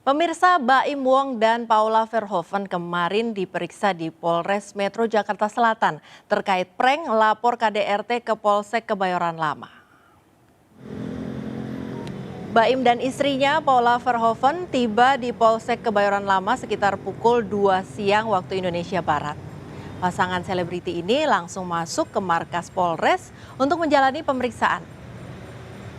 Pemirsa, Baim Wong dan Paula Verhoeven kemarin diperiksa di Polres Metro Jakarta Selatan terkait prank lapor KDRT ke Polsek Kebayoran Lama. Baim dan istrinya Paula Verhoeven tiba di Polsek Kebayoran Lama sekitar pukul 2 siang waktu Indonesia Barat. Pasangan selebriti ini langsung masuk ke markas Polres untuk menjalani pemeriksaan.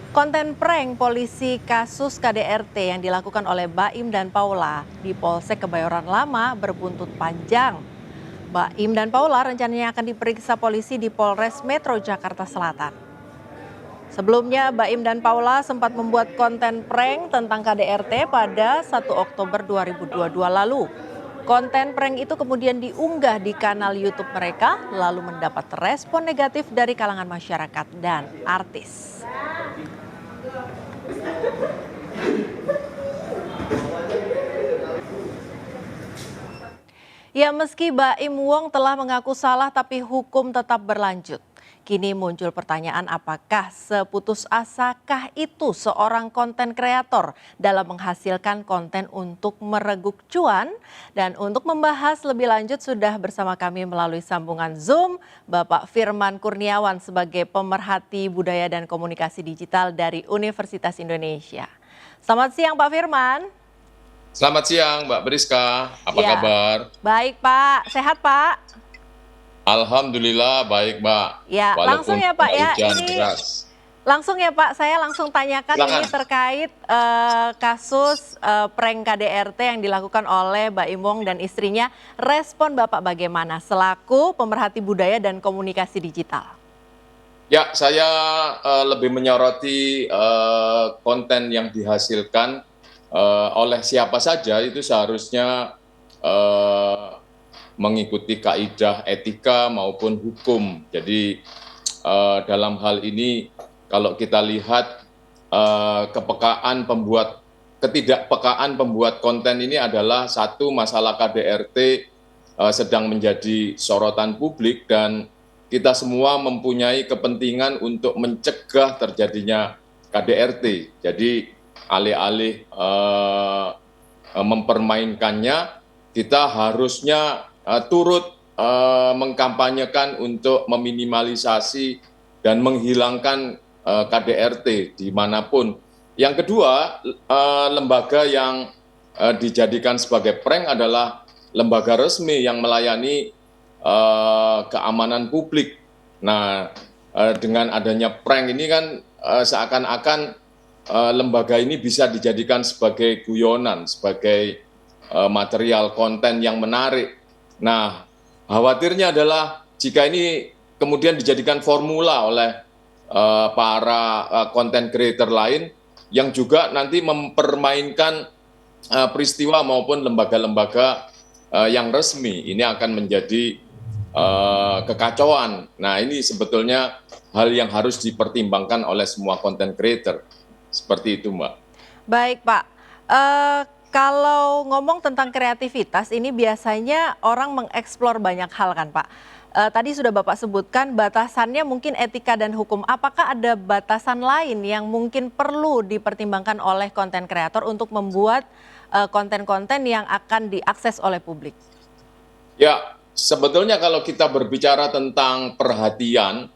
Konten prank polisi kasus KDRT yang dilakukan oleh Baim dan Paula di Polsek Kebayoran Lama berbuntut panjang. Baim dan Paula rencananya akan diperiksa polisi di Polres Metro Jakarta Selatan. Sebelumnya Baim dan Paula sempat membuat konten prank tentang KDRT pada 1 Oktober 2022 lalu. Konten prank itu kemudian diunggah di kanal YouTube mereka lalu mendapat respon negatif dari kalangan masyarakat dan artis. Ya, meski Baim Wong telah mengaku salah tapi hukum tetap berlanjut. Kini muncul pertanyaan apakah seputus asakah itu seorang konten kreator dalam menghasilkan konten untuk mereguk cuan? Dan untuk membahas lebih lanjut sudah bersama kami melalui sambungan Zoom Bapak Firman Kurniawan sebagai pemerhati budaya dan komunikasi digital dari Universitas Indonesia. Selamat siang Pak Firman. Selamat siang Mbak Briska, apa kabar? Baik Pak, sehat Pak? Alhamdulillah baik Mbak. Ya, langsung ya Pak ya. Langsung ya Pak, saya langsung tanyakan. Silakan. Ini terkait kasus prank KDRT yang dilakukan oleh Baim Wong dan istrinya. Respon Bapak bagaimana selaku pemerhati budaya dan komunikasi digital? Ya, saya lebih menyoroti konten yang dihasilkan oleh siapa saja itu seharusnya mengikuti kaidah etika maupun hukum. Jadi dalam hal ini kalau kita lihat ketidakpekaan pembuat konten ini adalah satu masalah KDRT sedang menjadi sorotan publik dan kita semua mempunyai kepentingan untuk mencegah terjadinya KDRT. Jadi alih-alih mempermainkannya, kita harusnya turut mengkampanyekan untuk meminimalisasi dan menghilangkan KDRT dimanapun. Yang kedua, lembaga yang dijadikan sebagai prank adalah lembaga resmi yang melayani keamanan publik. Nah, dengan adanya prank ini kan seakan-akan lembaga ini bisa dijadikan sebagai guyonan, sebagai material konten yang menarik. Nah, khawatirnya adalah jika ini kemudian dijadikan formula oleh para content creator lain yang juga nanti mempermainkan peristiwa maupun lembaga-lembaga yang resmi, ini akan menjadi kekacauan. Nah, ini sebetulnya hal yang harus dipertimbangkan oleh semua content creator. Seperti itu, Mbak. Baik, Pak. Kalau ngomong tentang kreativitas, ini biasanya orang mengeksplor banyak hal kan Pak. Tadi sudah Bapak sebutkan batasannya mungkin etika dan hukum. Apakah ada batasan lain yang mungkin perlu dipertimbangkan oleh konten kreator untuk membuat konten-konten yang akan diakses oleh publik? Ya, sebetulnya kalau kita berbicara tentang perhatian,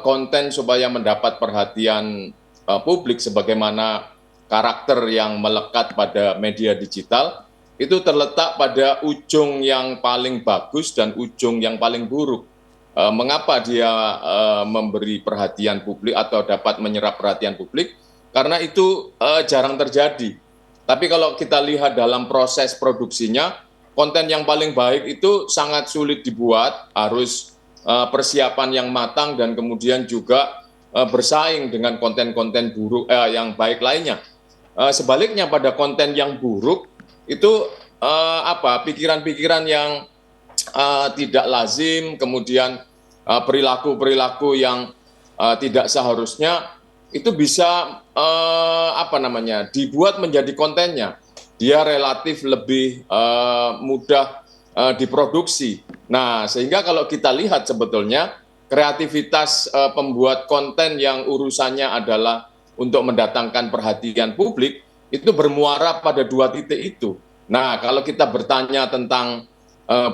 konten supaya mendapat perhatian publik sebagaimana karakter yang melekat pada media digital itu terletak pada ujung yang paling bagus dan ujung yang paling buruk. Mengapa dia memberi perhatian publik atau dapat menyerap perhatian publik? Karena itu jarang terjadi. Tapi kalau kita lihat dalam proses produksinya, konten yang paling baik itu sangat sulit dibuat, harus persiapan yang matang dan kemudian juga bersaing dengan konten-konten buruk yang baik lainnya. Sebaliknya pada konten yang buruk itu pikiran-pikiran yang tidak lazim, kemudian perilaku-perilaku yang tidak seharusnya itu bisa dibuat menjadi kontennya. Dia relatif lebih mudah diproduksi. Nah, sehingga kalau kita lihat sebetulnya kreativitas pembuat konten yang urusannya adalah untuk mendatangkan perhatian publik, itu bermuara pada dua titik itu. Nah, kalau kita bertanya tentang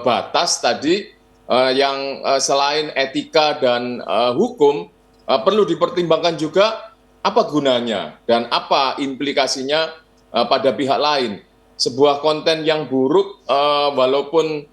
batas tadi, yang selain etika dan hukum, perlu dipertimbangkan juga apa gunanya dan apa implikasinya pada pihak lain. Sebuah konten yang buruk, walaupun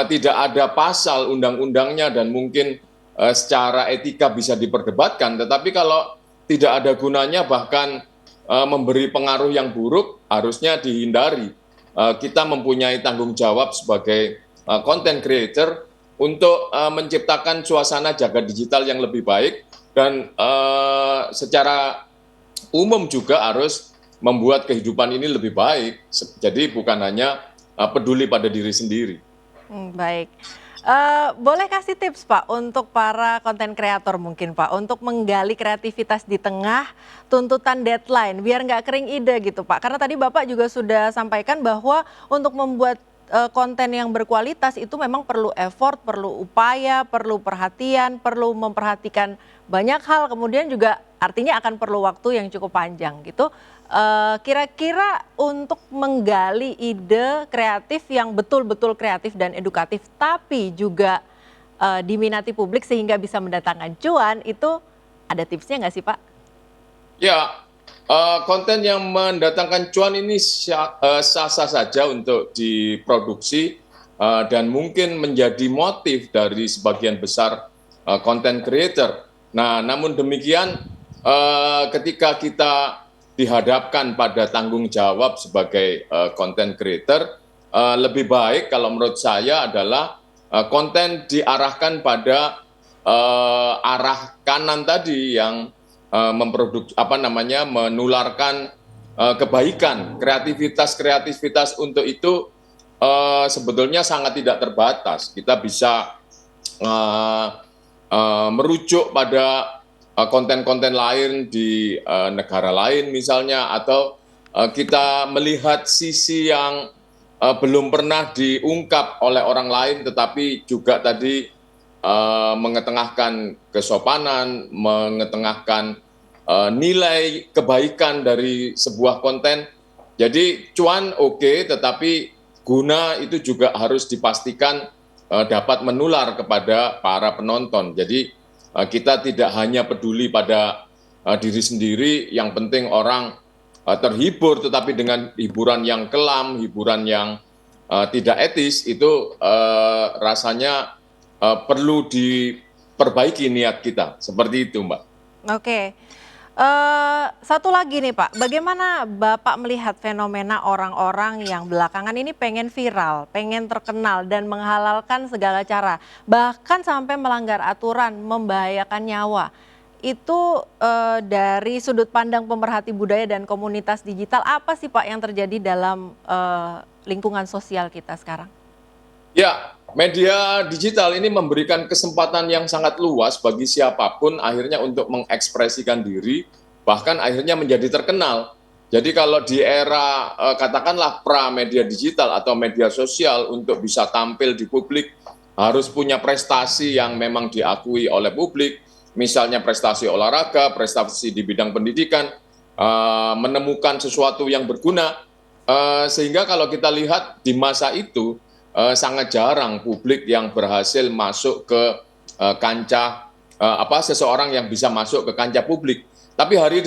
tidak ada pasal undang-undangnya dan mungkin secara etika bisa diperdebatkan, tetapi kalau tidak ada gunanya bahkan memberi pengaruh yang buruk, harusnya dihindari. Kita mempunyai tanggung jawab sebagai content creator untuk menciptakan suasana jagat digital yang lebih baik dan secara umum juga harus membuat kehidupan ini lebih baik. Jadi bukan hanya peduli pada diri sendiri. Baik. Boleh kasih tips Pak untuk para konten kreator mungkin Pak untuk menggali kreativitas di tengah tuntutan deadline biar nggak kering ide gitu Pak. Karena tadi Bapak juga sudah sampaikan bahwa untuk membuat konten yang berkualitas itu memang perlu effort, perlu upaya, perlu perhatian, perlu memperhatikan banyak hal. Kemudian juga artinya akan perlu waktu yang cukup panjang gitu. Kira-kira untuk menggali ide kreatif yang betul-betul kreatif dan edukatif tapi juga diminati publik sehingga bisa mendatangkan cuan itu ada tipsnya nggak sih Pak? Ya, konten yang mendatangkan cuan ini sah-sah saja untuk diproduksi dan mungkin menjadi motif dari sebagian besar konten creator. Nah, namun demikian ketika kita dihadapkan pada tanggung jawab sebagai content creator, lebih baik kalau menurut saya adalah konten diarahkan pada arah kanan tadi yang menularkan kebaikan, kreativitas untuk itu sebetulnya sangat tidak terbatas. Kita bisa merujuk pada konten-konten lain di negara lain misalnya, atau kita melihat sisi yang belum pernah diungkap oleh orang lain tetapi juga tadi mengetengahkan kesopanan, mengetengahkan nilai kebaikan dari sebuah konten. Jadi cuan oke, tetapi guna itu juga harus dipastikan dapat menular kepada para penonton. Jadi kita tidak hanya peduli pada diri sendiri, yang penting orang terhibur, tetapi dengan hiburan yang kelam, hiburan yang tidak etis, itu rasanya perlu diperbaiki niat kita. Seperti itu, Mbak. Oke. Satu lagi nih Pak, bagaimana Bapak melihat fenomena orang-orang yang belakangan ini pengen viral, pengen terkenal dan menghalalkan segala cara, bahkan sampai melanggar aturan, membahayakan nyawa. Itu dari sudut pandang pemerhati budaya dan komunitas digital, apa sih Pak yang terjadi dalam lingkungan sosial kita sekarang? Ya, media digital ini memberikan kesempatan yang sangat luas bagi siapapun akhirnya untuk mengekspresikan diri, bahkan akhirnya menjadi terkenal. Jadi kalau di era katakanlah pra media digital atau media sosial, untuk bisa tampil di publik harus punya prestasi yang memang diakui oleh publik, misalnya prestasi olahraga, prestasi di bidang pendidikan, menemukan sesuatu yang berguna, sehingga kalau kita lihat di masa itu, sangat jarang publik yang berhasil masuk ke kancah seseorang yang bisa masuk ke kancah publik. Tapi hari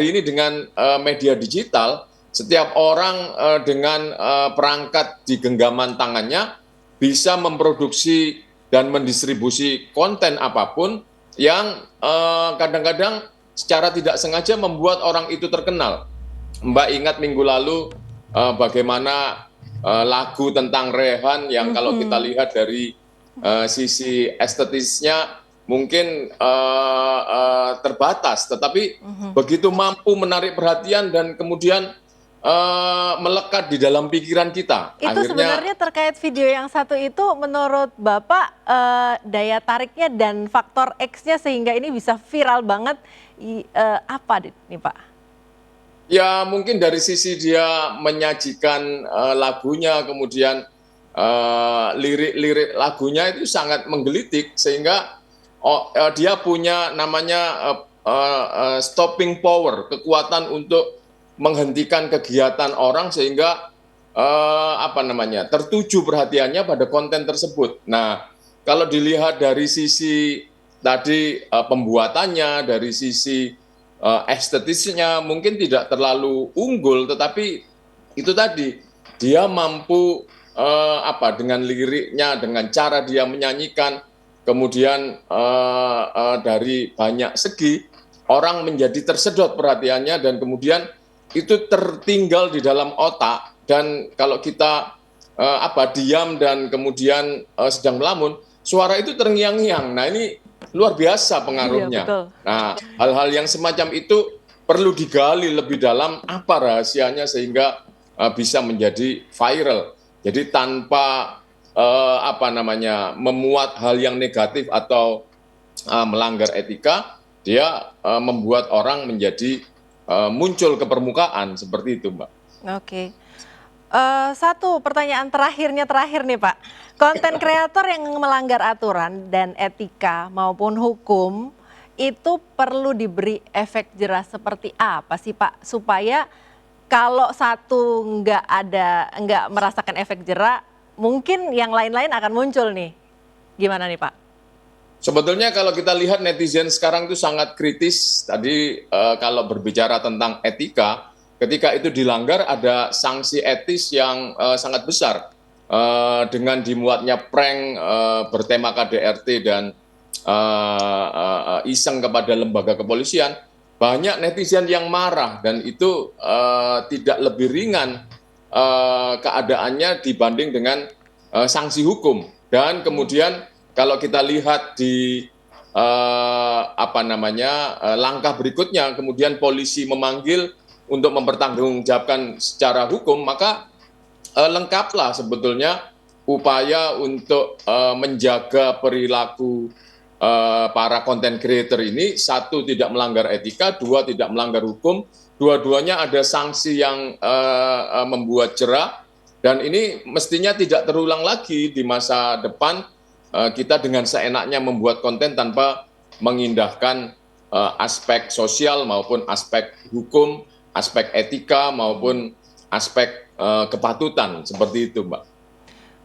ini dengan media digital, setiap orang dengan perangkat di genggaman tangannya bisa memproduksi dan mendistribusi konten apapun yang kadang-kadang secara tidak sengaja membuat orang itu terkenal. Mbak ingat minggu lalu bagaimana lagu tentang Rehan yang kalau kita lihat dari sisi estetisnya mungkin terbatas, tetapi begitu mampu menarik perhatian dan kemudian melekat di dalam pikiran kita. Itu sebenarnya terkait video yang satu itu menurut Bapak daya tariknya dan faktor X-nya sehingga ini bisa viral banget, apa nih Pak? Ya mungkin dari sisi dia menyajikan lagunya, kemudian lirik-lirik lagunya itu sangat menggelitik, sehingga dia punya namanya stopping power, kekuatan untuk menghentikan kegiatan orang sehingga tertuju perhatiannya pada konten tersebut. Nah, kalau dilihat dari sisi tadi pembuatannya, dari sisi estetisnya mungkin tidak terlalu unggul, tetapi itu tadi dia mampu dengan liriknya, dengan cara dia menyanyikan, kemudian dari banyak segi orang menjadi tersedot perhatiannya dan kemudian itu tertinggal di dalam otak. Dan kalau kita diam dan kemudian sedang melamun, suara itu terngiang-ngiang. Nah, ini luar biasa pengaruhnya. Iya, betul. Nah, hal-hal yang semacam itu perlu digali lebih dalam apa rahasianya sehingga bisa menjadi viral. Jadi tanpa memuat hal yang negatif atau melanggar etika, dia membuat orang menjadi muncul ke permukaan seperti itu, Mbak. Oke. Satu pertanyaan terakhir nih Pak. Konten kreator yang melanggar aturan dan etika maupun hukum itu perlu diberi efek jerah seperti apa sih Pak? Supaya kalau satu nggak merasakan efek jerah, mungkin yang lain-lain akan muncul nih. Gimana nih Pak? Sebetulnya kalau kita lihat netizen sekarang itu sangat kritis. Tadi kalau berbicara tentang etika, ketika itu dilanggar ada sanksi etis yang sangat besar. Dengan dimuatnya prank bertema KDRT dan iseng kepada lembaga kepolisian, banyak netizen yang marah dan itu tidak lebih ringan keadaannya dibanding dengan sanksi hukum. Dan kemudian kalau kita lihat di langkah berikutnya, kemudian polisi memanggil untuk mempertanggungjawabkan secara hukum, maka lengkaplah sebetulnya upaya untuk menjaga perilaku para content creator ini. Satu, tidak melanggar etika; dua, tidak melanggar hukum. Dua-duanya ada sanksi yang membuat jerah, dan ini mestinya tidak terulang lagi di masa depan. Kita dengan seenaknya membuat konten tanpa mengindahkan aspek sosial maupun aspek hukum, aspek etika maupun aspek kepatutan, seperti itu, Mbak.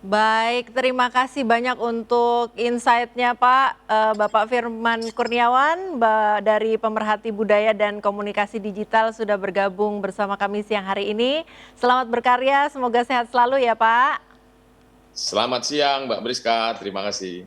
Baik, terima kasih banyak untuk insight-nya Pak. Bapak Firman Kurniawan dari Pemerhati Budaya dan Komunikasi Digital sudah bergabung bersama kami siang hari ini. Selamat berkarya, semoga sehat selalu ya Pak. Selamat siang Mbak Briska, terima kasih.